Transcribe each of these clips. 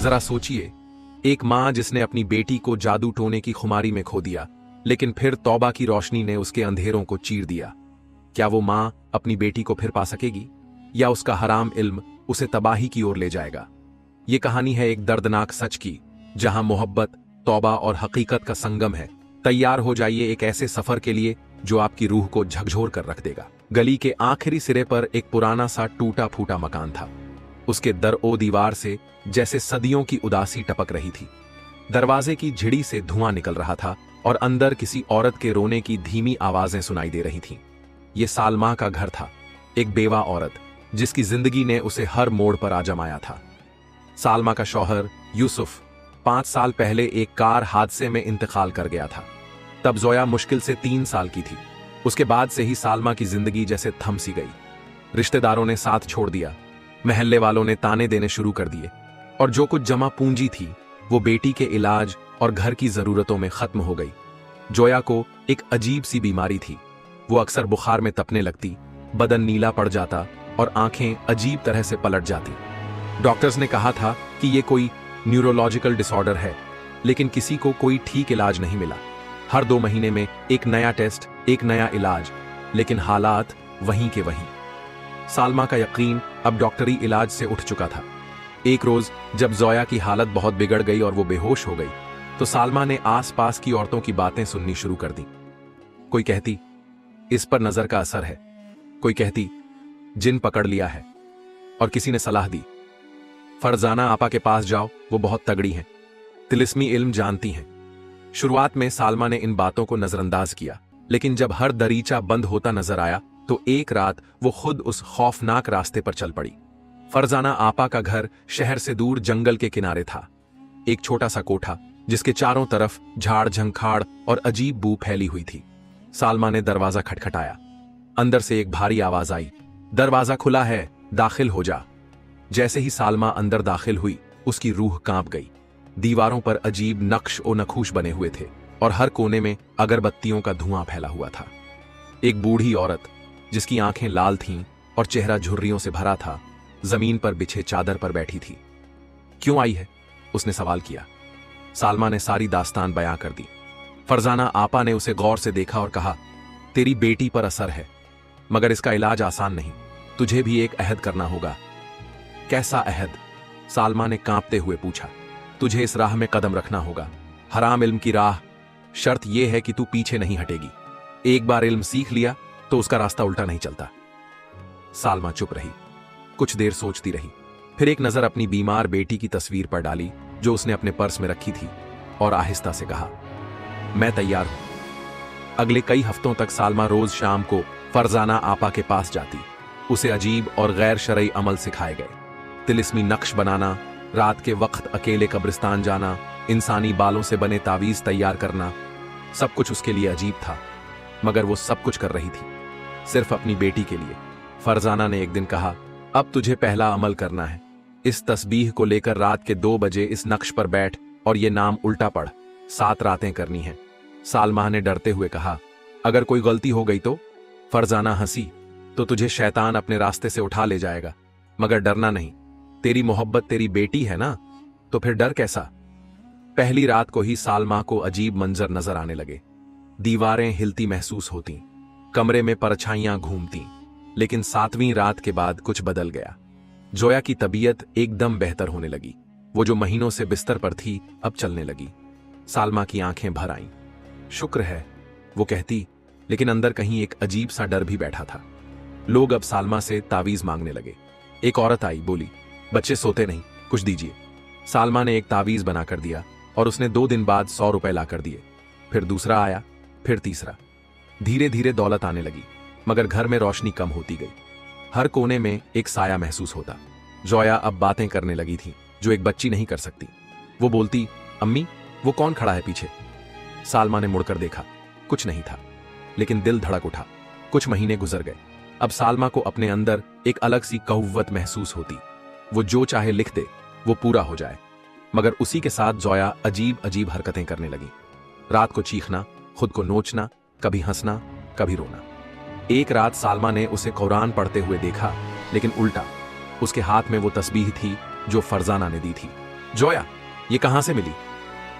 जरा सोचिए, एक मां जिसने अपनी बेटी को जादू टोने की खुमारी में खो दिया, लेकिन फिर तौबा की रोशनी ने उसके अंधेरों को चीर दिया। क्या वो मां अपनी बेटी को फिर पा सकेगी, या उसका हराम इल्म उसे तबाही की ओर ले जाएगा? ये कहानी है एक दर्दनाक सच की, जहां मोहब्बत, तौबा और हकीकत का संगम है। तैयार हो जाइए एक ऐसे सफर के लिए जो आपकी रूह को झकझोर कर रख देगा। गली के आखिरी सिरे पर एक पुराना सा टूटा फूटा मकान था। उसके दर ओ दीवार से जैसे सदियों की उदासी टपक रही थी। दरवाजे की झिड़ी से धुआं निकल रहा था और अंदर किसी औरत के रोने की धीमी आवाजें सुनाई दे रही थीं। ये सालमा का घर था, एक बेवा औरत जिसकी जिंदगी ने उसे हर मोड़ पर आजमाया था। सालमा का शौहर यूसुफ 5 साल पहले एक कार हादसे में इंतकाल कर गया था। तब जोया मुश्किल से 3 साल की थी। उसके बाद से ही सालमा की जिंदगी जैसे थम सी गई। रिश्तेदारों ने साथ छोड़ दिया, महल्ले वालों ने ताने देने शुरू कर दिए, और जो कुछ जमा पूंजी थी वो बेटी के इलाज और घर की जरूरतों में खत्म हो गई। जोया को एक अजीब सी बीमारी थी। वो अक्सर बुखार में तपने लगती, बदन नीला पड़ जाता और आंखें अजीब तरह से पलट जाती। डॉक्टर्स ने कहा था कि ये कोई न्यूरोलॉजिकल डिसऑर्डर है, लेकिन किसी को कोई ठीक इलाज नहीं मिला। हर 2 महीने में एक नया टेस्ट, एक नया इलाज, लेकिन हालात वहीं के वहीं। सालमा का यकीन अब डॉक्टरी इलाज से उठ चुका था। एक रोज जब जोया की हालत बहुत बिगड़ गई और वो बेहोश हो गई, तो सालमा ने आसपास की औरतों की बातें सुननी शुरू कर दी। कोई कहती इस पर नजर का असर है, कोई कहती जिन पकड़ लिया है, और किसी ने सलाह दी फरजाना आपा के पास जाओ, वो बहुत तगड़ी हैं, तिलिस्मी इल्म जानती हैं। शुरुआत में सालमा ने इन बातों को नजरअंदाज किया, लेकिन जब हर दरीचा बंद होता नजर आया तो एक रात वो खुद उस खौफनाक रास्ते पर चल पड़ी। फरजाना आपा का घर शहर से दूर जंगल के किनारे था। एक छोटा सा कोठा जिसके चारों तरफ झाड़ झंखाड़ और अजीब बू फैली हुई थी। सालमा ने दरवाजा खटखटाया। अंदर से एक भारी आवाज आई, दरवाजा खुला है, दाखिल हो जा। जैसे ही सालमा अंदर दाखिल हुई, उसकी रूह कांप गई। दीवारों पर अजीब नक्श और नखूश बने हुए थे और हर कोने में अगरबत्तियों का धुआं फैला हुआ था। एक बूढ़ी औरत जिसकी आंखें लाल थीं और चेहरा झुर्रियों से भरा था, जमीन पर बिछे चादर पर बैठी थी। क्यों आई है? उसने सवाल किया। सालमा ने सारी दास्तान बयां कर दी। फरजाना आपा ने उसे गौर से देखा और कहा, तेरी बेटी पर असर है, मगर इसका इलाज आसान नहीं, तुझे भी एक अहद करना होगा। कैसा अहद? सालमा ने कांपते हुए पूछा। तुझे इस राह में कदम रखना होगा, हराम इल्म की राह। शर्त यह है कि तू पीछे नहीं हटेगी। एक बार इल्म सीख लिया तो उसका रास्ता उल्टा नहीं चलता। सालमा चुप रही, कुछ देर सोचती रही, फिर एक नजर अपनी बीमार बेटी की तस्वीर पर डाली जो उसने अपने पर्स में रखी थी, और आहिस्ता से कहा, मैं तैयार हूं। अगले कई हफ्तों तक सालमा रोज शाम को फरजाना आपा के पास जाती। उसे अजीब और गैर शरई अमल सिखाए गए। तिलिस्मी नक्श बनाना, रात के वक्त अकेले कब्रिस्तान जाना, इंसानी बालों से बने तावीज तैयार करना, सब कुछ उसके लिए अजीब था, मगर वो सब कुछ कर रही थी सिर्फ अपनी बेटी के लिए। फरजाना ने एक दिन कहा, अब तुझे पहला अमल करना है। इस तस्बीह को लेकर रात के 2 बजे इस नक्श पर बैठ और ये नाम उल्टा पढ़। 7 रातें करनी है। सालमा ने डरते हुए कहा, अगर कोई गलती हो गई तो? फरजाना हंसी, तो तुझे शैतान अपने रास्ते से उठा ले जाएगा, मगर डरना नहीं, तेरी मोहब्बत तेरी बेटी है ना, तो फिर डर कैसा? पहली रात को ही सालमा को अजीब मंजर नजर आने लगे। दीवारें हिलती महसूस होती, कमरे में परछाइयां घूमती। लेकिन 7वीं रात के बाद कुछ बदल गया। जोया की तबीयत एकदम बेहतर होने लगी। वो जो महीनों से बिस्तर पर थी, अब चलने लगी। सालमा की आंखें भर आईं। शुक्र है, वो कहती, लेकिन अंदर कहीं एक अजीब सा डर भी बैठा था। लोग अब सालमा से तावीज मांगने लगे। एक औरत आई, बोली, बच्चे सोते नहीं, कुछ दीजिए। सालमा ने एक तावीज बनाकर दिया और उसने 2 दिन बाद 100 रुपए लाकर दिए। फिर दूसरा आया, फिर तीसरा। धीरे धीरे दौलत आने लगी, मगर घर में रोशनी कम होती गई। हर कोने में एक साया महसूस होता। जोया अब बातें करने लगी थी जो एक बच्ची नहीं कर सकती। वो बोलती, अम्मी, वो कौन खड़ा है पीछे? सालमा ने मुड़कर देखा, कुछ नहीं था, लेकिन दिल धड़क उठा। कुछ महीने गुजर गए। अब सालमा को अपने अंदर एक अलग सी कव्वत महसूस होती। वो जो चाहे लिख दे, वो पूरा हो जाए। मगर उसी के साथ जोया अजीब अजीब हरकतें करने लगी। रात को चीखना, खुद को नोचना, कभी हंसना, कभी रोना। एक रात सालमा ने उसे कुरान पढ़ते हुए देखा, लेकिन उल्टा। उसके हाथ में वो तस्बीह थी जो फरजाना ने दी थी। जोया, ये कहां से मिली?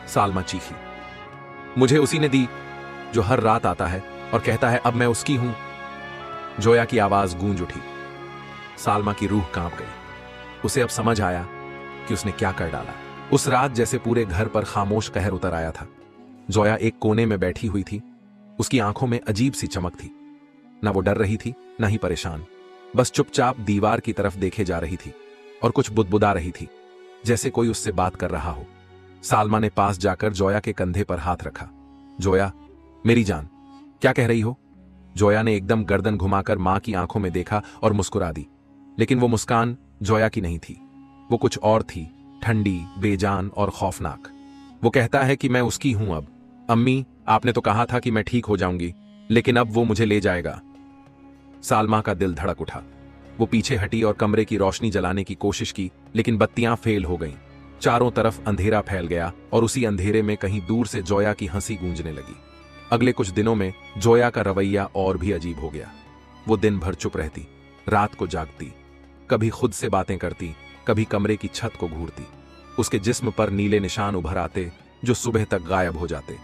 सालमा चीखी। मुझे उसी ने दी जो हर रात आता है और कहता है अब मैं उसकी हूं। जोया की आवाज गूंज उठी। सालमा की रूह कांप गई। उसे अब समझ आया कि उसने क्या कर डाला। उस रात जैसे पूरे घर पर खामोश कहर उतर आया था। जोया एक कोने में बैठी हुई थी। उसकी आंखों में अजीब सी चमक थी। ना वो डर रही थी, ना ही परेशान। बस चुपचाप दीवार की तरफ देखे जा रही थी और कुछ बुदबुदा रही थी, जैसे कोई उससे बात कर रहा हो। सालमा ने पास जाकर जोया के कंधे पर हाथ रखा। जोया, मेरी जान, क्या कह रही हो? जोया ने एकदम गर्दन घुमाकर मां की आंखों में देखा और मुस्कुरा दी। लेकिन वो मुस्कान जोया की नहीं थी। वो कुछ और थी, ठंडी, बेजान और खौफनाक। वो कहता है कि मैं उसकी हूं अब। अम्मी, आपने तो कहा था कि मैं ठीक हो जाऊंगी, लेकिन अब वो मुझे ले जाएगा। सालमा का दिल धड़क उठा। वो पीछे हटी और कमरे की रोशनी जलाने की कोशिश की, लेकिन बत्तियां फेल हो गईं। चारों तरफ अंधेरा फैल गया और उसी अंधेरे में कहीं दूर से जोया की हंसी गूंजने लगी। अगले कुछ दिनों में जोया का रवैया और भी अजीब हो गया। वो दिन भर चुप रहती, रात को जागती, कभी खुद से बातें करती, कभी कमरे की छत को घूरती। उसके जिस्म पर नीले निशान उभर आते जो सुबह तक गायब हो जाते।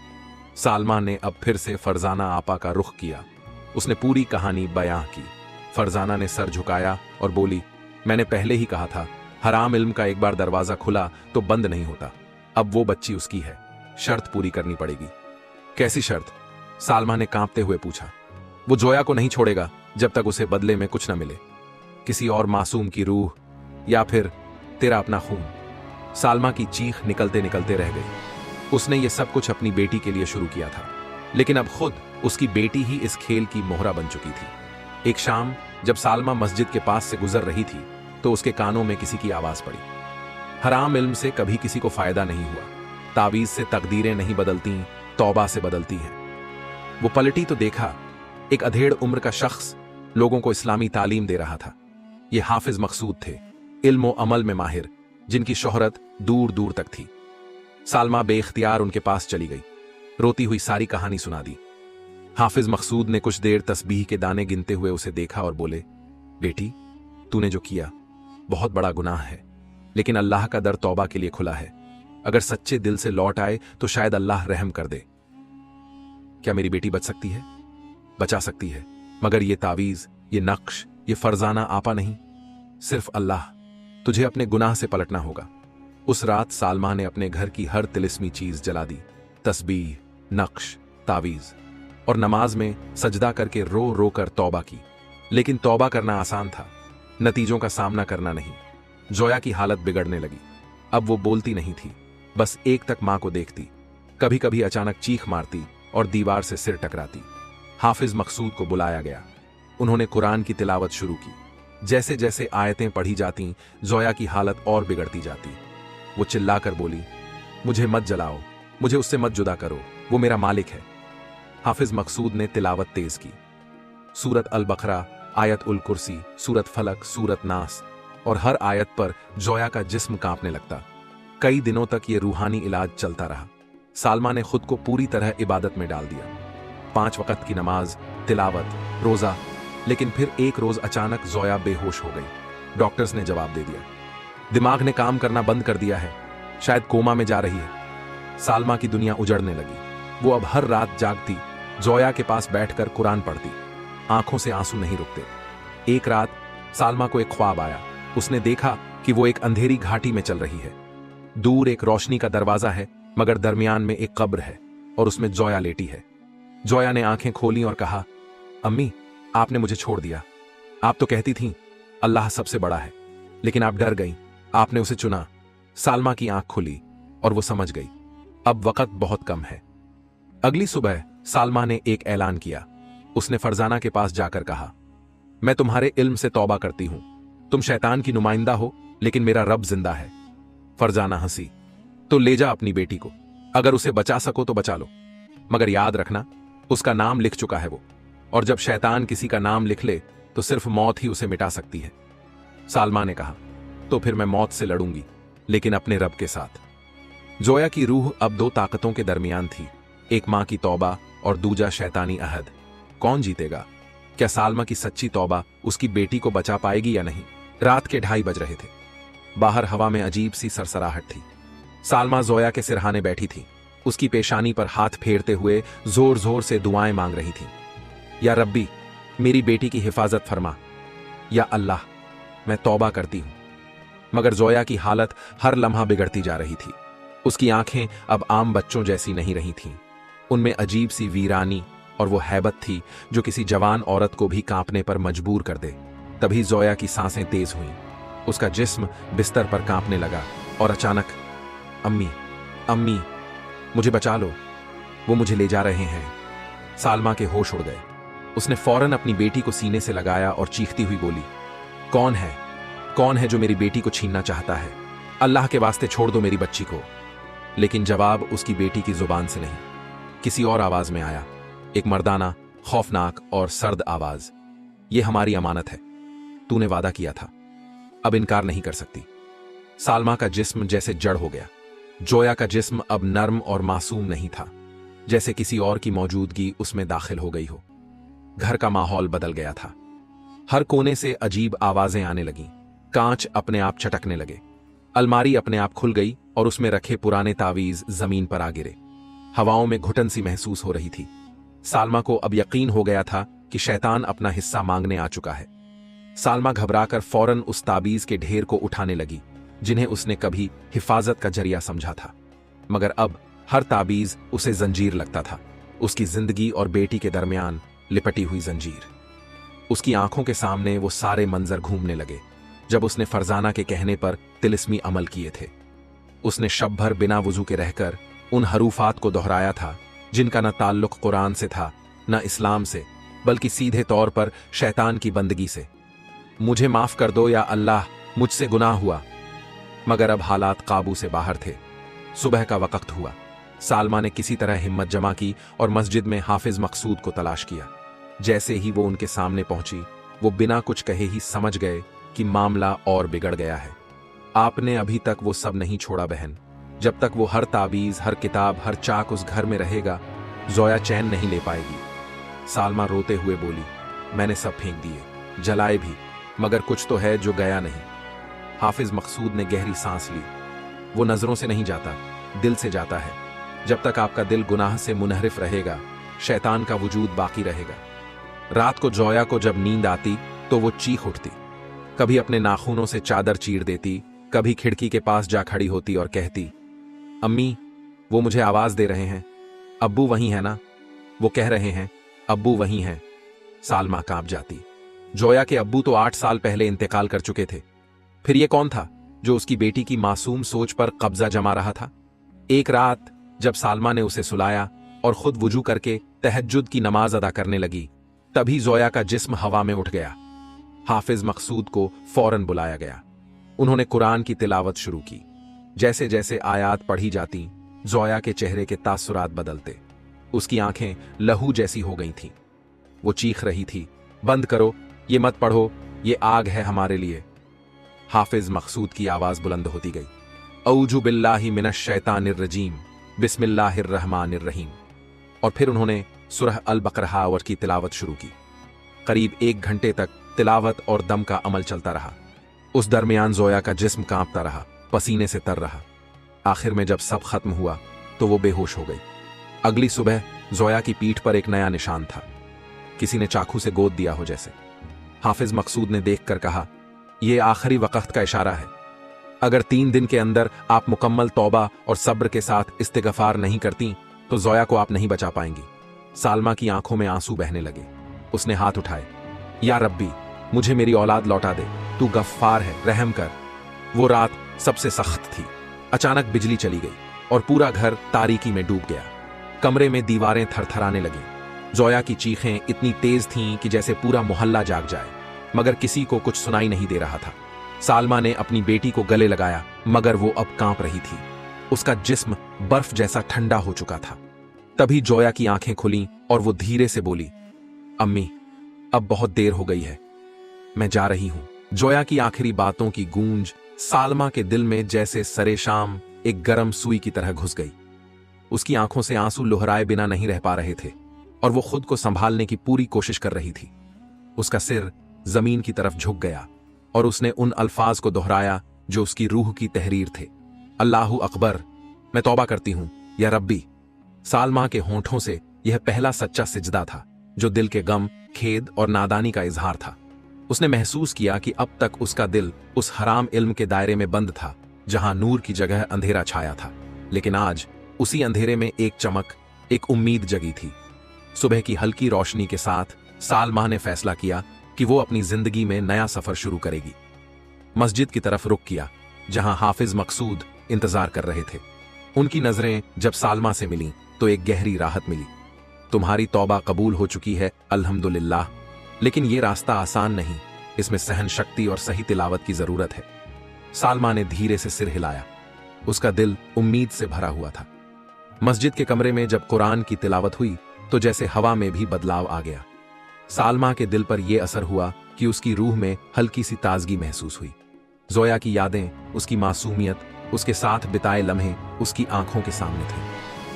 सालमा ने अब फिर से फरजाना आपा का रुख किया। उसने पूरी कहानी बयां की। फरजाना ने सर झुकाया और बोली, मैंने पहले ही कहा था, हराम इल्म का एक बार दरवाजा खुला तो बंद नहीं होता। अब वो बच्ची उसकी है, शर्त पूरी करनी पड़ेगी। कैसी शर्त? सालमा ने कांपते हुए पूछा। वो जोया को नहीं छोड़ेगा जब तक उसे बदले में कुछ न मिले। किसी और मासूम की रूह या फिर तेरा अपना खून। सालमा की चीख निकलते निकलते रह गई। उसने ये सब कुछ अपनी बेटी के लिए शुरू किया था, लेकिन अब खुद उसकी बेटी ही इस खेल की मोहरा बन चुकी थी। एक शाम जब सालमा मस्जिद के पास से गुजर रही थी तो उसके कानों में किसी की आवाज पड़ी। हराम इल्म से कभी किसी को फायदा नहीं हुआ। तावीज से तकदीरें नहीं बदलती, तौबा से बदलती हैं। वो पलटी तो देखा, एक अधेड़ उम्र का शख्स लोगों को इस्लामी तालीम दे रहा था। ये हाफिज मकसूद थे, इल्म व अमल में माहिर, जिनकी शोहरत दूर दूर तक थी। सालमा बेख्तियार उनके पास चली गई, रोती हुई सारी कहानी सुना दी। हाफिज मकसूद ने कुछ देर तस्बीह के दाने गिनते हुए उसे देखा और बोले, बेटी, तूने जो किया बहुत बड़ा गुनाह है, लेकिन अल्लाह का दर तौबा के लिए खुला है। अगर सच्चे दिल से लौट आए तो शायद अल्लाह रहम कर दे। क्या मेरी बेटी बच सकती है? बचा सकती है, मगर ये तावीज, ये नक्श, ये फरजाना आपा नहीं, सिर्फ अल्लाह। तुझे अपने गुनाह से पलटना होगा। उस रात सालमा ने अपने घर की हर तिलिस्मी चीज जला दी, तस्बीह, नक्श, तावीज, और नमाज में सजदा करके रो रो कर तौबा की। लेकिन तौबा करना आसान था, नतीजों का सामना करना नहीं। जोया की हालत बिगड़ने लगी। अब वो बोलती नहीं थी, बस एक तक मां को देखती, कभी कभी अचानक चीख मारती और दीवार से सिर टकराती। हाफिज मकसूद को बुलाया गया। उन्होंने कुरान की तिलावत शुरू की। जैसे जैसे आयतें पढ़ी जाती, जोया की हालत और बिगड़ती जाती। वो चिल्लाकर बोली, मुझे मत जलाओ, मुझे उससे मत जुदा करो, वो मेरा मालिक है। हाफिज मकसूद ने तिलावत तेज की। सूरत अल बकरा, आयत उल कुर्सी, सूरत फलक, सूरत नास, और हर आयत पर जोया का जिस्म कांपने लगता। कई दिनों तक ये रूहानी इलाज चलता रहा। सालमा ने खुद को पूरी तरह इबादत में डाल दिया। 5 वक्त की नमाज, तिलावत, रोजा। लेकिन फिर एक रोज अचानक जोया बेहोश हो गई। डॉक्टर्स ने जवाब दे दिया, दिमाग ने काम करना बंद कर दिया है, शायद कोमा में जा रही है। सालमा की दुनिया उजड़ने लगी। वो अब हर रात जागती, जोया के पास बैठकर कुरान पढ़ती, आंखों से आंसू नहीं रुकते। एक रात सालमा को एक ख्वाब आया। उसने देखा कि वो एक अंधेरी घाटी में चल रही है। दूर एक रोशनी का दरवाजा है, मगर दरमियान में एक कब्र है और उसमें जोया लेटी है। जोया ने आंखें खोली और कहा, अम्मी, आपने मुझे छोड़ दिया। आप तो कहती थीं अल्लाह सबसे बड़ा है, लेकिन आप डर गईं, आपने उसे चुना। सालमा की आंख खुली और वो समझ गई, अब वक्त बहुत कम है। अगली सुबह सालमा ने एक ऐलान किया। उसने फरजाना के पास जाकर कहा, मैं तुम्हारे इल्म से तौबा करती हूं। तुम शैतान की नुमाइंदा हो, लेकिन मेरा रब जिंदा है। फरजाना हंसी, तो ले जा अपनी बेटी को, अगर उसे बचा सको तो बचा लो, मगर याद रखना उसका नाम लिख चुका है वो, और जब शैतान किसी का नाम लिख ले तो सिर्फ मौत ही उसे मिटा सकती है। सालमा ने कहा, तो फिर मैं मौत से लड़ूंगी, लेकिन अपने रब के साथ। जोया की रूह अब 2 ताकतों के दरमियान थी, एक मां की तौबा और दूजा शैतानी अहद। कौन जीतेगा? क्या सालमा की सच्ची तौबा उसकी बेटी को बचा पाएगी या नहीं? रात के 2:30 बज रहे थे। बाहर हवा में अजीब सी सरसराहट थी। सालमा जोया के सिरहाने बैठी थी, उसकी पेशानी पर हाथ फेरते हुए जोर जोर से दुआएं मांग रही थी। या रब्बी, मेरी बेटी की हिफाजत फरमा। या अल्लाह, मैं तौबा करती हूं। मगर जोया की हालत हर लम्हा बिगड़ती जा रही थी। उसकी आंखें अब आम बच्चों जैसी नहीं रही थीं। उनमें अजीब सी वीरानी और वो हैबत थी जो किसी जवान औरत को भी कांपने पर मजबूर कर दे। तभी जोया की सांसें तेज हुईं, उसका जिस्म बिस्तर पर कांपने लगा और अचानक, अम्मी, अम्मी, मुझे बचा लो, वो मुझे ले जा रहे हैं। सालमा के होश उड़ गए। उसने फौरन अपनी बेटी को सीने से लगाया और चीखती हुई बोली, कौन है? कौन है जो मेरी बेटी को छीनना चाहता है? अल्लाह के वास्ते छोड़ दो मेरी बच्ची को। लेकिन जवाब उसकी बेटी की जुबान से नहीं, किसी और आवाज में आया, एक मर्दाना, खौफनाक और सर्द आवाज। ये हमारी अमानत है, तूने वादा किया था, अब इनकार नहीं कर सकती। सालमा का जिस्म जैसे जड़ हो गया। जोया का जिस्म अब नर्म और मासूम नहीं था, जैसे किसी और की मौजूदगी उसमें दाखिल हो गई हो। घर का माहौल बदल गया था। हर कोने से अजीब आवाजें आने लगीं, कांच अपने आप चटकने लगे, अलमारी अपने आप खुल गई और उसमें रखे पुराने तावीज जमीन पर आ गिरे। हवाओं में घुटन सी महसूस हो रही थी। सालमा को अब यकीन हो गया था कि शैतान अपना हिस्सा मांगने आ चुका है। सालमा घबराकर फौरन उस ताबीज के ढेर को उठाने लगी जिन्हें उसने कभी हिफाजत का जरिया समझा था। मगर अब हर ताबीज उसे जंजीर लगता था, उसकी जिंदगी और बेटी के दरमियान लिपटी हुई जंजीर। उसकी आंखों के सामने वो सारे मंजर घूमने लगे जब उसने फरजाना के कहने पर तिलिस्मी अमल किए थे। उसने शब भर बिना वुजू के रहकर उन हरूफात को दोहराया था जिनका न ताल्लुक कुरान से था न इस्लाम से, बल्कि सीधे तौर पर शैतान की बंदगी से। मुझे माफ कर दो या अल्लाह, मुझसे गुनाह हुआ। मगर अब हालात काबू से बाहर थे। सुबह का वक्त हुआ। सालमा ने किसी तरह हिम्मत जमा की और मस्जिद में हाफिज मकसूद को तलाश किया। जैसे ही वो उनके सामने पहुंची, वो बिना कुछ कहे ही समझ गए कि मामला और बिगड़ गया है। आपने अभी तक वो सब नहीं छोड़ा बहन। जब तक वो हर ताबीज, हर किताब, हर चाक उस घर में रहेगा, जोया चैन नहीं ले पाएगी। सालमा रोते हुए बोली, मैंने सब फेंक दिए, जलाए भी, मगर कुछ तो है जो गया नहीं। हाफिज मकसूद ने गहरी सांस ली। वो नजरों से नहीं जाता, दिल से जाता है। जब तक आपका दिल गुनाह से मुनहरिफ रहेगा, शैतान का वजूद बाकी रहेगा। रात को जोया को जब नींद आती तो वो चीख उठती, कभी अपने नाखूनों से चादर चीर देती, कभी खिड़की के पास जा खड़ी होती और कहती, अम्मी, वो मुझे आवाज दे रहे हैं, अब्बू वहीं है ना? वो कह रहे हैं, अब्बू वहीं हैं। सालमा कांप जाती। जोया के अब्बू तो 8 साल पहले इंतकाल कर चुके थे। फिर ये कौन था जो उसकी बेटी की मासूम सोच पर कब्जा जमा रहा था? एक रात जब सालमा ने उसे सुलाया और खुद वुजू करके तहज्जुद की नमाज अदा करने लगी, तभी जोया का जिस्म हवा में उठ गया। हाफिज मकसूद को फौरन बुलाया गया। उन्होंने कुरान की तिलावत शुरू की। जैसे जैसे आयात पढ़ी जाती, जोया के चेहरे के तासुरात बदलते। उसकी आंखें लहू जैसी हो गई थीं। वो चीख रही थी, बंद करो, ये मत पढ़ो, ये आग है हमारे लिए। हाफिज मकसूद की आवाज बुलंद होती गई, औजु बिल्लाहि मिनश शैतानिर रजीम, बिस्मिल्लाहिर रहमानिर रहीम। और फिर उन्होंने सूरह अल बकरा की तिलावत शुरू की। करीब 1 घंटे तक तिलावत और दम का अमल चलता रहा। उस दरमियान जोया का जिस्म कांपता रहा, पसीने से तर रहा। आखिर में जब सब खत्म हुआ तो वो बेहोश हो गई। अगली सुबह जोया की पीठ पर एक नया निशान था, किसी ने चाकू से गोद दिया हो जैसे। हाफिज मकसूद ने देखकर कहा, यह आखिरी वक्त का इशारा है। अगर 3 दिन के अंदर आप मुकम्मल तौबा और सब्र के साथ इस्तिगफार नहीं करती तो जोया को आप नहीं बचा पाएंगी। सालमा की आंखों में आंसू बहने लगे। उसने हाथ उठाए, या रब्बी, मुझे मेरी औलाद लौटा दे, तू गफ्फार है, रहम कर। वो रात सबसे सख्त थी। अचानक बिजली चली गई और पूरा घर तारीकी में डूब गया। कमरे में दीवारें थरथराने लगीं। जोया की चीखें इतनी तेज थीं कि जैसे पूरा मोहल्ला जाग जाए, मगर किसी को कुछ सुनाई नहीं दे रहा था। सालमा ने अपनी बेटी को गले लगाया, मगर वो अब कांप रही थी। उसका जिस्म बर्फ जैसा ठंडा हो चुका था। तभी जोया की आंखें खुलीं और वो धीरे से बोली, अम्मी, अब बहुत देर हो गई है, मैं जा रही हूं। जोया की आखिरी बातों की गूंज सालमा के दिल में जैसे सरे शाम एक गरम सुई की तरह घुस गई। उसकी आंखों से आंसू लुहराए बिना नहीं रह पा रहे थे और वो खुद को संभालने की पूरी कोशिश कर रही थी। उसका सिर जमीन की तरफ झुक गया और उसने उन अल्फाज को दोहराया जो उसकी रूह की तहरीर थे, अल्लाहु अकबर, मैं तौबा करती हूं या रब्बी। सालमा के होंठों से यह पहला सच्चा सिजदा था जो दिल के गम, खेद और नादानी का इजहार था। उसने महसूस किया कि अब तक उसका दिल उस हराम इल्म के दायरे में बंद था जहां नूर की जगह अंधेरा छाया था। लेकिन आज उसी अंधेरे में एक चमक, एक उम्मीद जगी थी। सुबह की हल्की रोशनी के साथ सालमा ने फैसला किया कि वो अपनी जिंदगी में नया सफर शुरू करेगी। मस्जिद की तरफ रुख किया जहां हाफिज मकसूद इंतजार कर रहे थे। उनकी नजरें जब सालमा से मिलीं तो एक गहरी राहत मिली। तुम्हारी तौबा कबूल हो चुकी है, अल्हम्दुलिल्लाह। लेकिन यह रास्ता आसान नहीं, इसमें सहन शक्ति और सही तिलावत की जरूरत है। सालमा ने धीरे से सिर हिलाया। उसका दिल उम्मीद से भरा हुआ था। मस्जिद के कमरे में जब कुरान की तिलावत हुई तो जैसे हवा में भी बदलाव आ गया। सालमा के दिल पर यह असर हुआ कि उसकी रूह में हल्की सी ताजगी महसूस हुई। जोया की यादें, उसकी मासूमियत, उसके साथ बिताए लम्हे उसकी आंखों के सामने थे।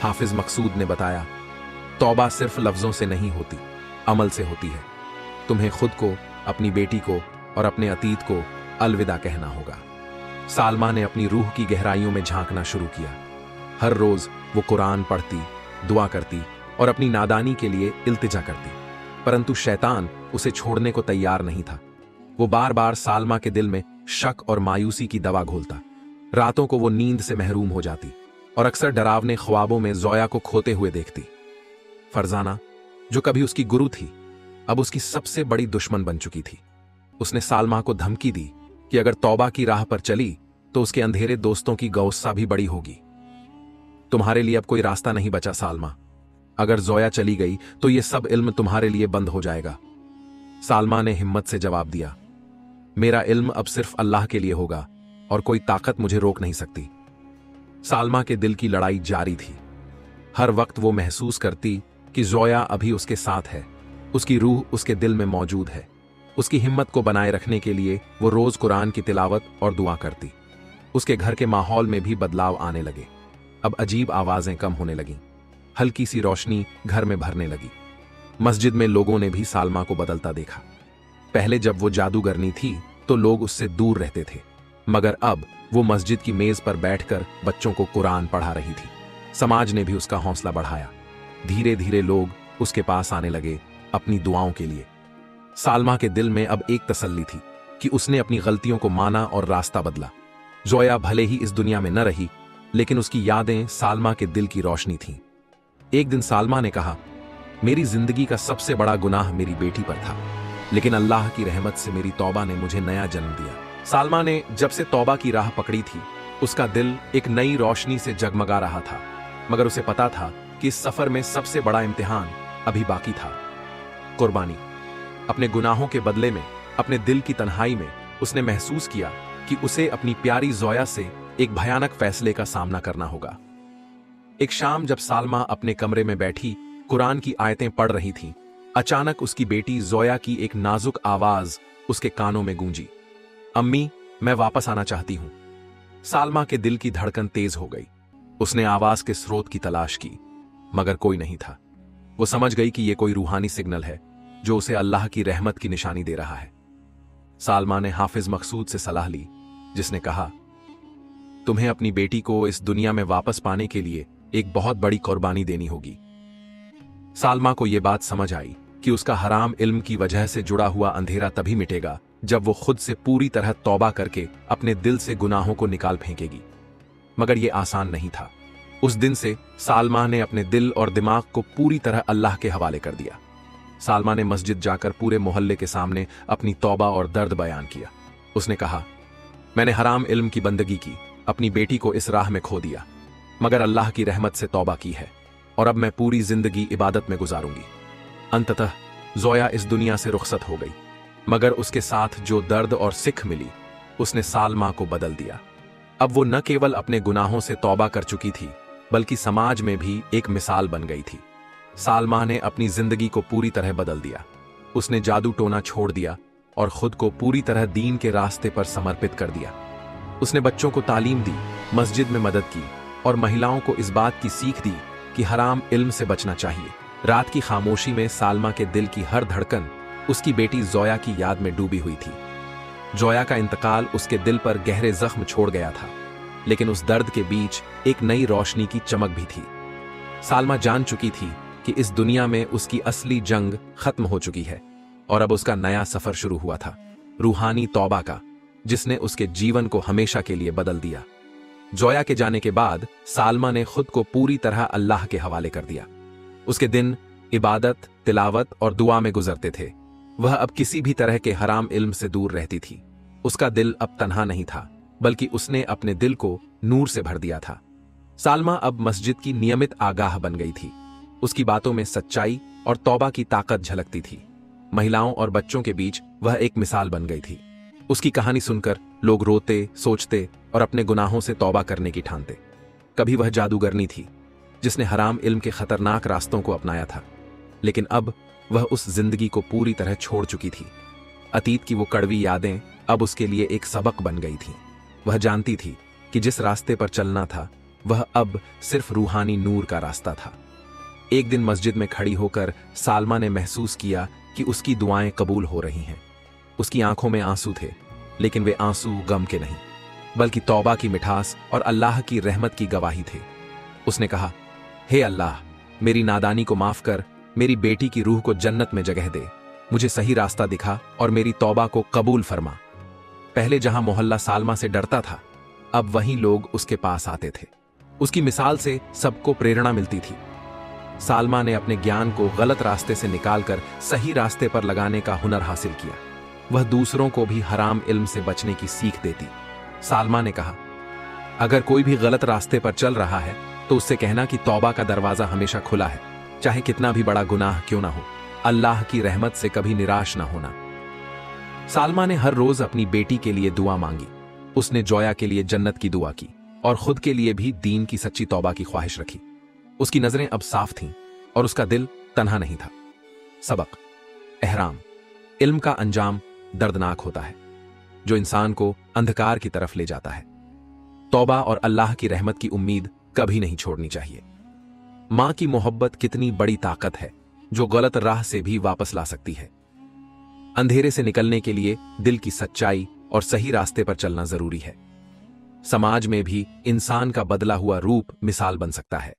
हाफिज मकसूद ने बताया, तौबा सिर्फ लफ्जों से नहीं होती, अमल से होती है। तुम्हें खुद को, अपनी बेटी को और अपने अतीत को अलविदा कहना होगा। सालमा ने अपनी रूह की गहराइयों में झांकना शुरू किया। हर रोज वो कुरान पढ़ती, दुआ करती और अपनी नादानी के लिए इल्तिजा करती, परंतु शैतान उसे छोड़ने को तैयार नहीं था। वो बार बार सालमा के दिल में शक और मायूसी की दवा घोलता। रातों को वो नींद से महरूम हो जाती और अक्सर डरावने ख्वाबों में जोया को खोते हुए देखती। फरजाना, जो कभी उसकी गुरु थी, अब उसकी सबसे बड़ी दुश्मन बन चुकी थी। उसने सालमा को धमकी दी कि अगर तौबा की राह पर चली तो उसके अंधेरे दोस्तों की गौस्सा भी बड़ी होगी। तुम्हारे लिए अब कोई रास्ता नहीं बचा सालमा। अगर जोया चली गई तो यह सब इल्म तुम्हारे लिए बंद हो जाएगा। सालमा ने हिम्मत से जवाब दिया, मेरा इल्म अब सिर्फ अल्लाह के लिए होगा और कोई ताकत मुझे रोक नहीं सकती। सालमा के दिल की लड़ाई जारी थी। हर वक्त वो महसूस करती कि जोया अभी उसके साथ है, उसकी रूह उसके दिल में मौजूद है। उसकी हिम्मत को बनाए रखने के लिए वो रोज कुरान की तिलावत और दुआ करती। उसके घर के माहौल में भी बदलाव आने लगे। अब अजीब आवाजें कम होने लगीं, हल्की सी रोशनी घर में भरने लगी। मस्जिद में लोगों ने भी सालमा को बदलता देखा। पहले जब वो जादूगरनी थी तो लोग उससे दूर रहते थे, मगर अब वो मस्जिद की मेज पर बैठकर बच्चों को कुरान पढ़ा रही थी। समाज ने भी उसका हौसला बढ़ाया। धीरे धीरे लोग उसके पास आने लगे अपनी दुआओं के लिए। सालमा के दिल में अब एक तसल्ली थी कि उसने अपनी गलतियों को माना और रास्ता बदला। जोया भले ही इस दुनिया में न रही, लेकिन उसकी यादें सालमा के दिल की रोशनी थीं। एक दिन सालमा ने कहा, मेरी जिंदगी का सबसे बड़ा गुनाह मेरी बेटी पर था, लेकिन अल्लाह की रहमत से मेरी तौबा ने मुझे नया जन्म दिया। सालमा ने जब से तौबा की राह पकड़ी थी, उसका दिल एक नई रोशनी से जगमगा रहा था, मगर उसे पता था कि इस सफर में सबसे बड़ा इम्तिहान अभी बाकी था, कुर्बानी। अपने गुनाहों के बदले में, अपने दिल की तन्हाई में उसने महसूस किया कि उसे अपनी प्यारी जोया से एक भयानक फैसले का सामना करना होगा। एक शाम जब सालमा अपने कमरे में बैठी कुरान की आयतें पढ़ रही थी, अचानक उसकी बेटी जोया की एक नाजुक आवाज उसके कानों में गूंजी, अम्मी, मैं वापस आना चाहती हूं। सालमा के दिल की धड़कन तेज हो गई। उसने आवाज के स्रोत की तलाश की, मगर कोई नहीं था। वो समझ गई कि यह कोई रूहानी सिग्नल है जो उसे अल्लाह की रहमत की निशानी दे रहा है। सालमा ने हाफिज मकसूद से सलाह ली, जिसने कहा, तुम्हें अपनी बेटी को इस दुनिया में वापस पाने के लिए एक बहुत बड़ी कुर्बानी देनी होगी। सालमा को यह बात समझ आई कि उसका हराम इल्म की वजह से जुड़ा हुआ अंधेरा तभी मिटेगा जब वो खुद से पूरी तरह तौबा करके अपने दिल से गुनाहों को निकाल फेंकेगी। मगर यह आसान नहीं था। उस दिन से सालमा ने अपने दिल और दिमाग को पूरी तरह अल्लाह के हवाले कर दिया। सालमा ने मस्जिद जाकर पूरे मोहल्ले के सामने अपनी तौबा और दर्द बयान किया। उसने कहा, मैंने हराम इल्म की बंदगी की, अपनी बेटी को इस राह में खो दिया, मगर अल्लाह की रहमत से तौबा की है और अब मैं पूरी जिंदगी इबादत में गुजारूंगी। अंततः जोया इस दुनिया से रुखसत हो गई, मगर उसके साथ जो दर्द और सिख मिली उसने सालमा को बदल दिया। अब वो न केवल अपने गुनाहों से तौबा कर चुकी थी, बल्कि समाज में भी एक मिसाल बन गई थी। सालमा ने अपनी जिंदगी को पूरी तरह बदल दिया। उसने जादू टोना छोड़ दिया और खुद को पूरी तरह दीन के रास्ते पर समर्पित कर दिया। उसने बच्चों को तालीम दी, मस्जिद में मदद की और महिलाओं को इस बात की सीख दी कि हराम इल्म से बचना चाहिए। रात की खामोशी में सालमा के दिल की हर धड़कन उसकी बेटी जोया की याद में डूबी हुई थी। जोया का इंतकाल उसके दिल पर गहरे जख्म छोड़ गया था, लेकिन उस दर्द के बीच एक नई रोशनी की चमक भी थी। सालमा जान चुकी थी कि इस दुनिया में उसकी असली जंग खत्म हो चुकी है और अब उसका नया सफर शुरू हुआ था, रूहानी तौबा का, जिसने उसके जीवन को हमेशा के लिए बदल दिया। जोया के जाने के बाद सालमा ने खुद को पूरी तरह अल्लाह के हवाले कर दिया। उसके दिन इबादत, तिलावत और दुआ में गुजरते थे। वह अब किसी भी तरह के हराम इल्म से दूर रहती थी। उसका दिल अब तन्हा नहीं था, बल्कि उसने अपने दिल को नूर से भर दिया था। सालमा अब मस्जिद की नियमित आगाह बन गई थी। उसकी बातों में सच्चाई और तौबा की ताकत झलकती थी। महिलाओं और बच्चों के बीच वह एक मिसाल बन गई थी। उसकी कहानी सुनकर लोग रोते, सोचते और अपने गुनाहों से तौबा करने की ठानते। कभी वह जादूगरनी थी जिसने हराम इल्म के खतरनाक रास्तों को अपनाया था, लेकिन अब वह उस जिंदगी को पूरी तरह छोड़ चुकी थी। अतीत की वो कड़वी यादें अब उसके लिए एक सबक बन गई थीं। वह जानती थी कि जिस रास्ते पर चलना था वह अब सिर्फ रूहानी नूर का रास्ता था। एक दिन मस्जिद में खड़ी होकर सालमा ने महसूस किया कि उसकी दुआएं कबूल हो रही हैं। उसकी आंखों में आंसू थे, लेकिन वे आंसू गम के नहीं, बल्कि तौबा की मिठास और अल्लाह की रहमत की गवाही थे। उसने कहा, हे अल्लाह, मेरी नादानी को माफ कर, मेरी बेटी की रूह को जन्नत में जगह दे, मुझे सही रास्ता दिखा और मेरी तौबा को कबूल फरमा। पहले जहां मोहल्ला सालमा से डरता था, अब वहीं लोग उसके पास आते थे। उसकी मिसाल से सबको प्रेरणा मिलती थी। सालमा ने अपने ज्ञान को गलत रास्ते से निकालकर सही रास्ते पर लगाने का हुनर हासिल किया। वह दूसरों को भी हराम इल्म से बचने की सीख देती। सालमा ने कहा, अगर कोई भी गलत रास्ते पर चल रहा है तो उससे कहना कि तौबा का दरवाजा हमेशा खुला है, चाहे कितना भी बड़ा गुनाह क्यों ना हो। अल्लाह की रहमत से कभी निराश ना होना। सालमा ने हर रोज अपनी बेटी के लिए दुआ मांगी। उसने जोया के लिए जन्नत की दुआ की और खुद के लिए भी दीन की सच्ची तौबा की ख्वाहिश रखी। उसकी नजरें अब साफ थीं और उसका दिल तन्हा नहीं था। सबक, एहराम, इल्म का अंजाम दर्दनाक होता है, जो इंसान को अंधकार की तरफ ले जाता है। तौबा और अल्लाह की रहमत की उम्मीद कभी नहीं छोड़नी चाहिए। मां की मोहब्बत कितनी बड़ी ताकत है, जो गलत राह से भी वापस ला सकती है। अंधेरे से निकलने के लिए दिल की सच्चाई और सही रास्ते पर चलना जरूरी है। समाज में भी इंसान का बदला हुआ रूप मिसाल बन सकता है।